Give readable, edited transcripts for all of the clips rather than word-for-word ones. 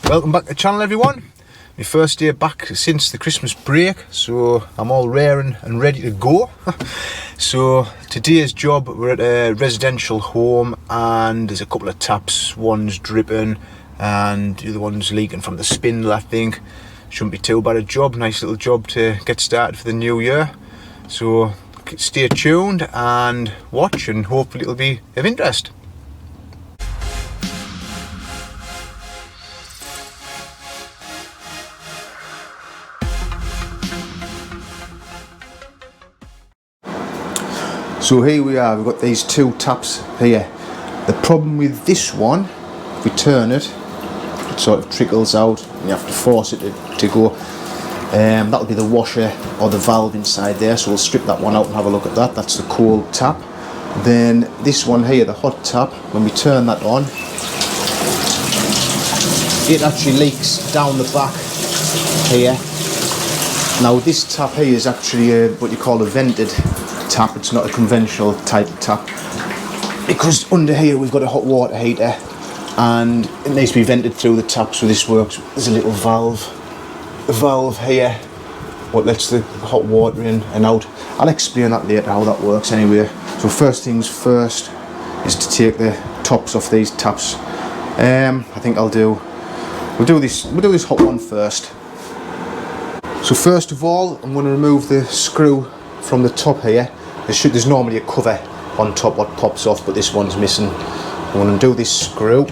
Welcome back to the channel, everyone. My first day back since the Christmas break, so I'm all raring and ready to go. So today's job, we're at a residential home and there's a couple of taps, one's dripping and the other one's leaking from the spindle, I think. Shouldn't be too bad a job, nice little job to get started for the new year. So stay tuned and watch, and hopefully it'll be of interest. So here we are, we've got these two taps here. The problem with this one, if we turn it, it sort of trickles out and you have to force it to go. That'll be the washer or the valve inside there, so we'll strip that one out and have a look at that. That's the cold tap. Then this one here, the hot tap, when we turn that on, it actually leaks down the back here. Now this tap here is actually what you call a vented tap. It's not a conventional type of tap, because under here we've got a hot water heater and it needs to be vented through the tap, so this works. There's a little valve here what lets the hot water in and out. I'll explain that later how that works anyway. So first things first is to take the tops off these taps. I think we'll do this hot one first. So first of all, I'm going to remove the screw from the top here. There's normally a cover on top what pops off, but this one's missing. I'm going to do this screw.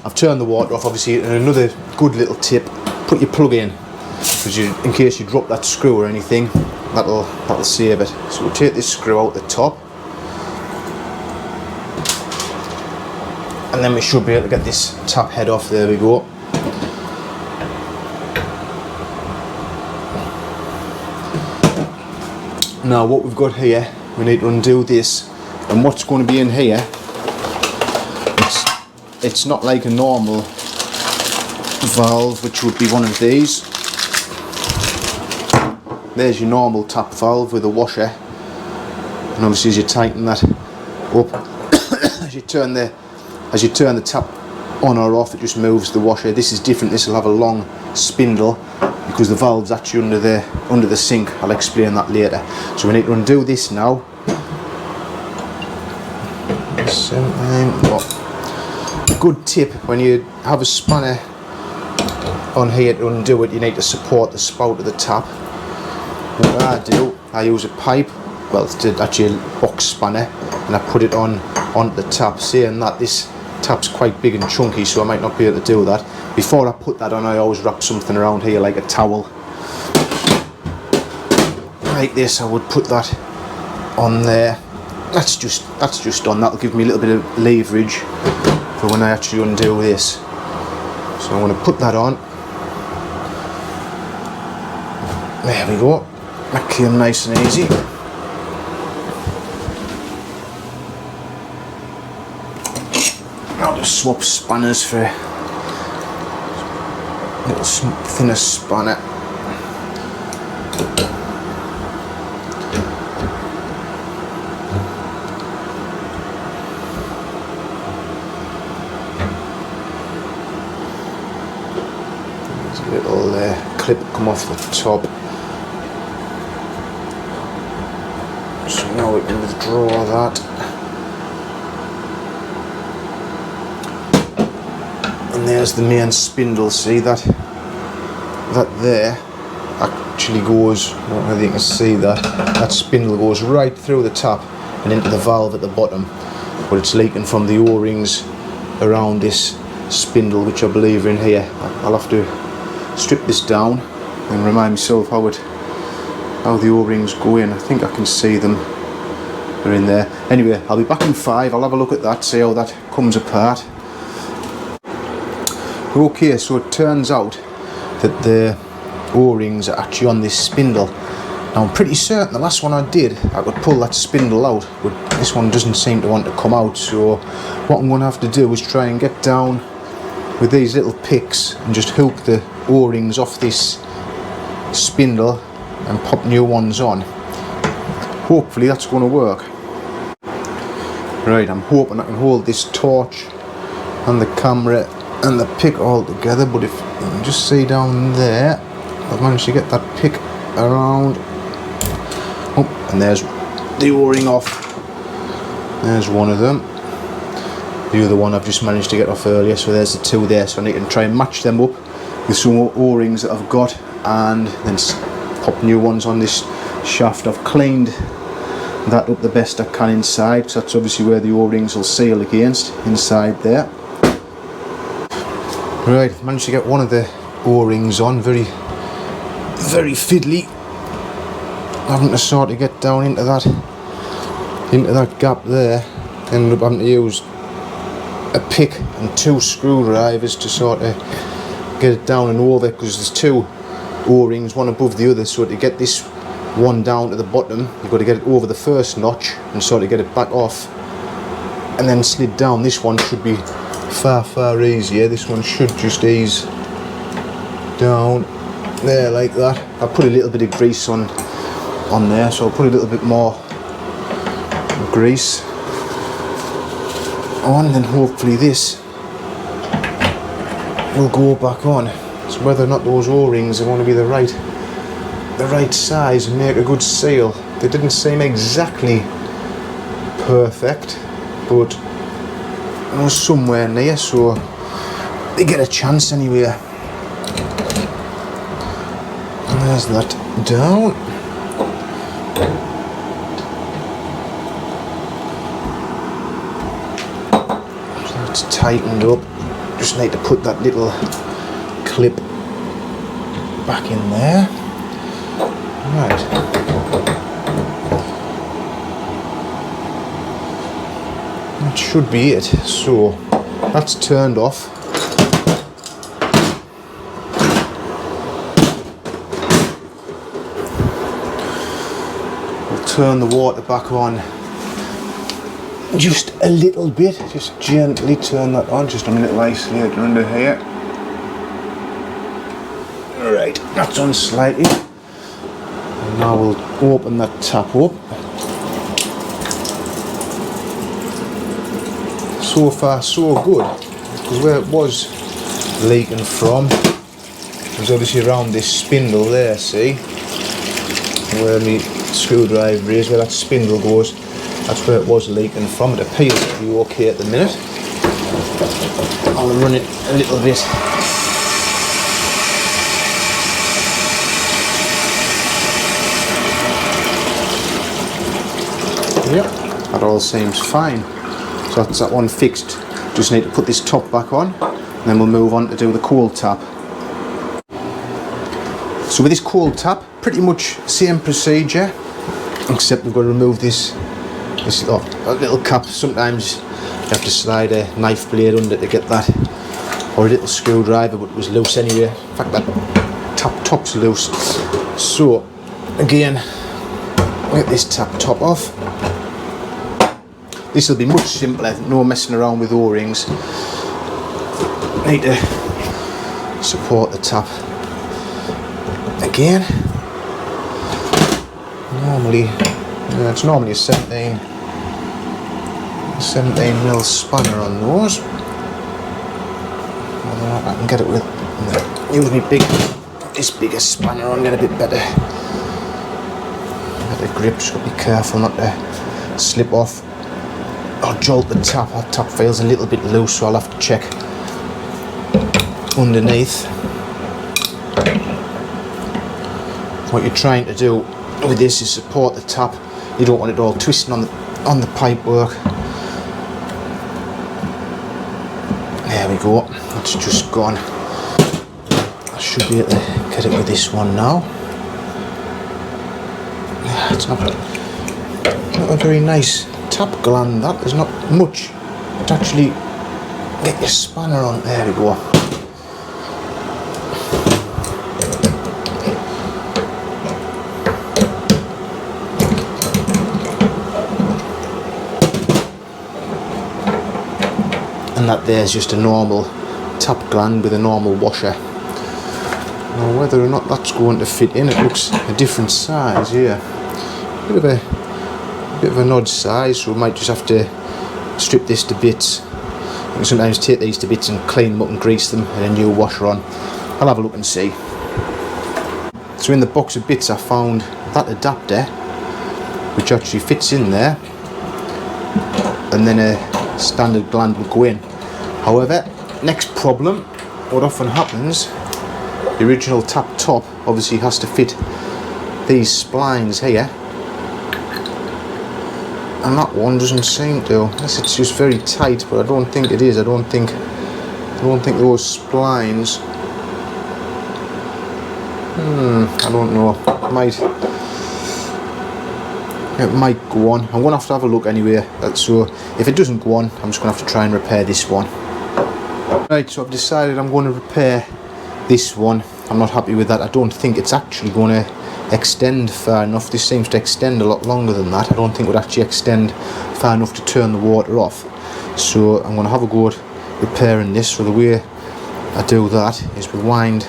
I've turned the water off, obviously, and another good little tip, put your plug in, because in case you drop that screw or anything, that'll save it. So we'll take this screw out the top, and then we should be able to get this tap head off. There we go. Now what we've got here, we need to undo this, and what's going to be in here, it's not like a normal valve, which would be one of these. There's your normal tap valve with a washer, and obviously as you tighten that up, as you turn the tap on or off, it just moves the washer. This is different. This will have a long spindle because the valve's actually under the sink. I'll explain that later. So we need to undo this now. Good tip, when you have a spanner on here to undo it, you need to support the spout of the tap. What I do, I use a pipe, well, it's actually a box spanner, and I put it onto the tap, saying that this tap's quite big and chunky, so I might not be able to do that. Before I put that on, I always wrap something around here like a towel. Like this, I would put that on there. That's just on. That'll give me a little bit of leverage for when I actually undo this. So I'm going to put that on. There we go. That came nice and easy. I'll just swap spanners for a little thinner spanner. There's a little clip come off the top. So now we can withdraw that. And there's the main spindle. See that there actually goes, I don't know if you can see that spindle goes right through the tap and into the valve at the bottom, but it's leaking from the O-rings around this spindle, which I believe are in here. I'll have to strip this down and remind myself how the O-rings go in. I think I can see them, they're in there. Anyway, I'll be back in 5, I'll have a look at that, see how that comes apart. Okay, so it turns out that the O-rings are actually on this spindle. Now I'm pretty certain the last one I did, I could pull that spindle out, but this one doesn't seem to want to come out. So what I'm going to have to do is try and get down with these little picks and just hook the O-rings off this spindle and pop new ones on. Hopefully that's going to work. Right, I'm hoping I can hold this torch and the camera and the pick all together, but if you can just see down there, I've managed to get that pick around. Oh, and there's the O-ring off. There's one of them. The other one I've just managed to get off earlier, so there's the two there. So I need to try and match them up with some more O-rings that I've got, and then pop new ones on this shaft. I've cleaned that up the best I can inside, so that's obviously where the O-rings will seal against, inside there. Right, I've managed to get one of the O-rings on, very fiddly. Having to sort of get down into that gap there. Ended up having to use a pick and 2 screwdrivers to sort of get it down and over, because there's 2 O-rings, one above the other, so to get this one down to the bottom, you've got to get it over the first notch and sort of get it back off and then slid down. This one should be far easier. This one should just ease down there like that. I put a little bit of grease on there, so I'll put a little bit more grease on, and then hopefully this will go back on. So whether or not those O-rings are going to be the right size and make a good seal. They didn't seem exactly perfect, but I was somewhere near, so they get a chance anyway. And there's that down. So that's tightened up. Just need to put that little clip back in there. Right. That should be it. So that's turned off. We'll turn the water back on just a little bit. Just gently turn that on, just a little isolator under here. Right, that's on slightly. And now we'll open that tap up. So far so good, because where it was leaking from was obviously around this spindle there, see? Where my screwdriver is, where that spindle goes, that's where it was leaking from. It appears to be okay at the minute. I'll run it a little bit. Yep, that all seems fine. So that's that one fixed. Just need to put this top back on, and then we'll move on to do the cold tap. So with this cold tap, pretty much same procedure, except we've got to remove this little cap. Sometimes you have to slide a knife blade under to get that, or a little screwdriver, but it was loose anyway. In fact, that top's loose. So again, get this tap top off. This will be much simpler, no messing around with O-rings. Need to support the tap again. Normally, it's normally a 17 mil spanner on those. Whether or not I can get it with, use this bigger spanner on, get a bit better grip. Just got to be careful not to slip off or jolt the tap. That tap feels a little bit loose, so I'll have to check underneath. What you're trying to do with this is support the tap. You don't want it all twisting on the pipe work. There we go. It's just gone. I should be able to get it with this one now. It's not a very nice tap gland, that. There's not much to actually get your spanner on. There we go. And that there's just a normal tap gland with a normal washer. Now whether or not that's going to fit in, it looks a different size here. Bit of an odd size, so we might just have to strip this to bits. You can sometimes take these to bits and clean them up and grease them and a new washer on. I'll have a look and see. So in the box of bits I found that adapter which actually fits in there, and then a standard gland will go in. However, next problem, what often happens, the original tap top obviously has to fit these splines here, and that one doesn't seem to, unless it's just very tight, but I don't think it is. I don't think those splines, I don't know, it might go on. I'm going to have a look anyway, so if it doesn't go on, I'm just going to have to try and repair this one. Right, so I've decided I'm going to repair this one. I'm not happy with that. I don't think it's actually going to extend far enough. This seems to extend a lot longer than that. I don't think it would actually extend far enough to turn the water off. So I'm going to have a go at repairing this. So the way I do that is rewind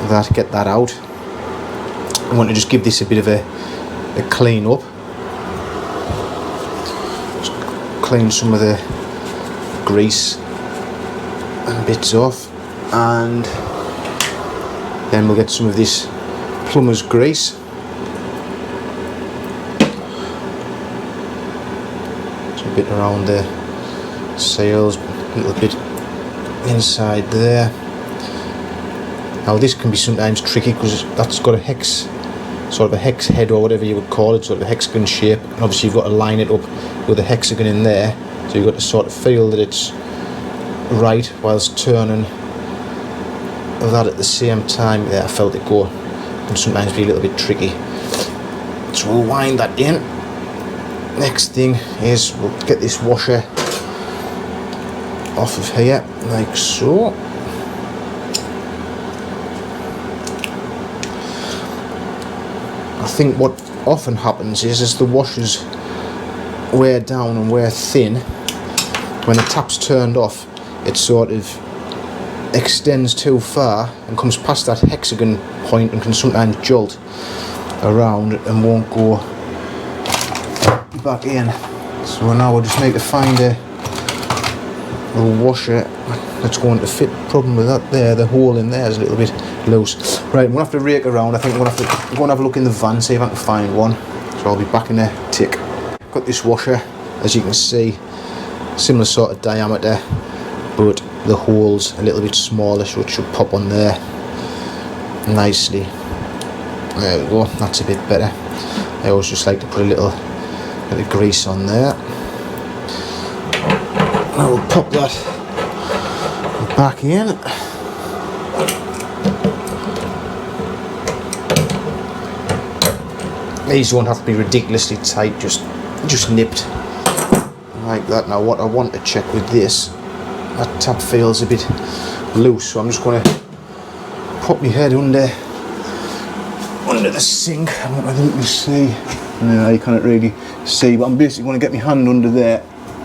that, get that out. I want to just give this a bit of a clean up. Just clean some of the grease and bits off, and then we'll get some of this plumber's grease. Some bit around the sails, a little bit inside there. Now this can be sometimes tricky because that's got a hex, sort of a hex head or whatever you would call it, sort of a hexagon shape, and obviously you've got to line it up with a hexagon in there, so you've got to sort of feel that it's right whilst turning that at the same time. There, I felt it go, and sometimes be a little bit tricky. So we'll wind that in. Next thing is we'll get this washer off of here, like so. I think what often happens is as the washers wear down and wear thin, when the tap's turned off, it sort of extends too far and comes past that hexagon point and can sometimes jolt around and won't go back in. So now we'll just need to find a washer that's going to fit. Problem with that there, the hole in there is a little bit loose. Right, I'm going to have to rake around. I think I'm going to have a look in the van, see if I can find one. So I'll be back in a tick. Got this washer, as you can see, similar sort of diameter, but the hole's a little bit smaller, so it should pop on there nicely. There we go, that's a bit better. I always just like to put a little bit of grease on there. I will pop that back in. These won't have to be ridiculously tight, just nipped like that. Now what I want to check with this, that tap feels a bit loose, so I'm just going to pop my head under the sink. I don't know if you can see. No, you can't really see, but I'm basically going to get my hand under there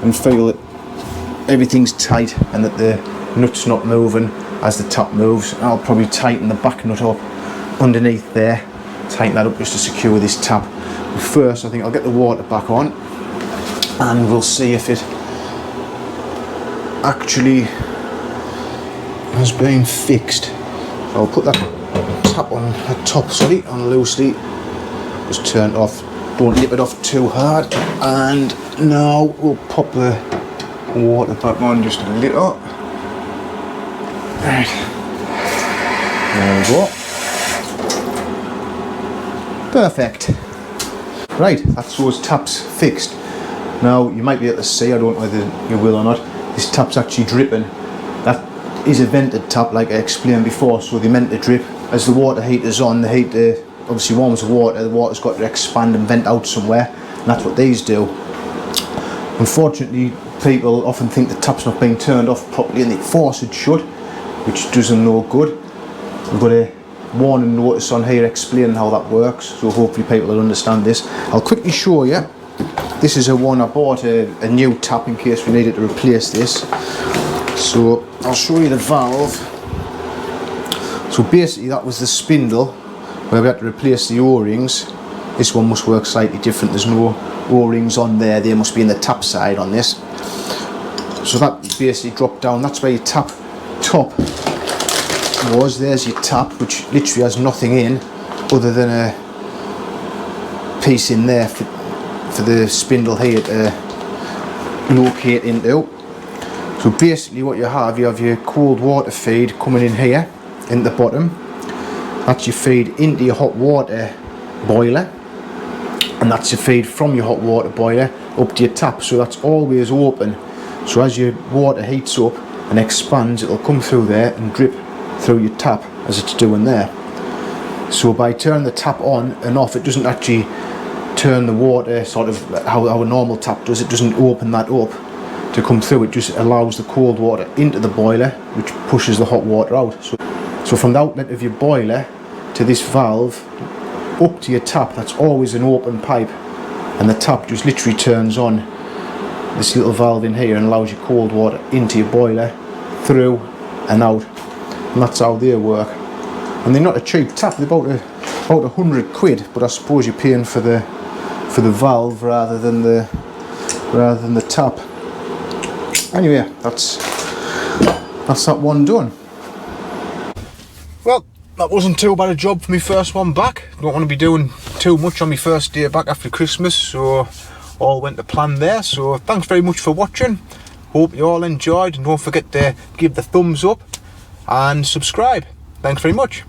and feel that everything's tight and that the nut's not moving as the tap moves. I'll probably tighten the back nut up underneath there, tighten that up just to secure this tap. But first I think I'll get the water back on and we'll see if it actually has been fixed. So I'll put that tap on the top, on loosely, just turn it off, don't nip it off too hard, and now we'll pop the water back on just a little. Right, there we go. Perfect. Right, that's those taps fixed. Now you might be able to see, I don't know whether you will or not, this tap's actually dripping. That is a vented tap like I explained before, so they're meant to drip. As the water heater's on, the heater obviously warms the water's got to expand and vent out somewhere, and that's what these do. Unfortunately, people often think the tap's not being turned off properly and they force it shut, which does them no good. We've got a warning notice on here explaining how that works, so hopefully people will understand this. I'll quickly show you. This is a one I bought, a new tap in case we needed to replace this. So I'll show you the valve. So basically that was the spindle where we had to replace the O-rings. This one must work slightly different. There's no O-rings on there. They must be in the tap side on this. So that basically dropped down. That's where your tap top was. There's your tap, which literally has nothing in other than a piece in there for the spindle here to locate into. So basically what you have your cold water feed coming in here, in the bottom. That's your feed into your hot water boiler, and that's your feed from your hot water boiler up to your tap. So that's always open. So as your water heats up and expands, it'll come through there and drip through your tap as it's doing there. So by turning the tap on and off, it doesn't actually turn the water sort of how a normal tap does. It doesn't open that up to come through. It just allows the cold water into the boiler, which pushes the hot water out. So from the outlet of your boiler to this valve up to your tap, that's always an open pipe, and the tap just literally turns on this little valve in here and allows your cold water into your boiler, through and out. And that's how they work. And they're not a cheap tap. They're about 100 quid, but I suppose you're paying for the valve rather than the tap. Anyway, that's that one done. Well, that wasn't too bad a job for my first one back. Don't want to be doing too much on my first day back after Christmas, so all went to plan there. So thanks very much for watching. Hope you all enjoyed, and don't forget to give the thumbs up and subscribe. Thanks very much.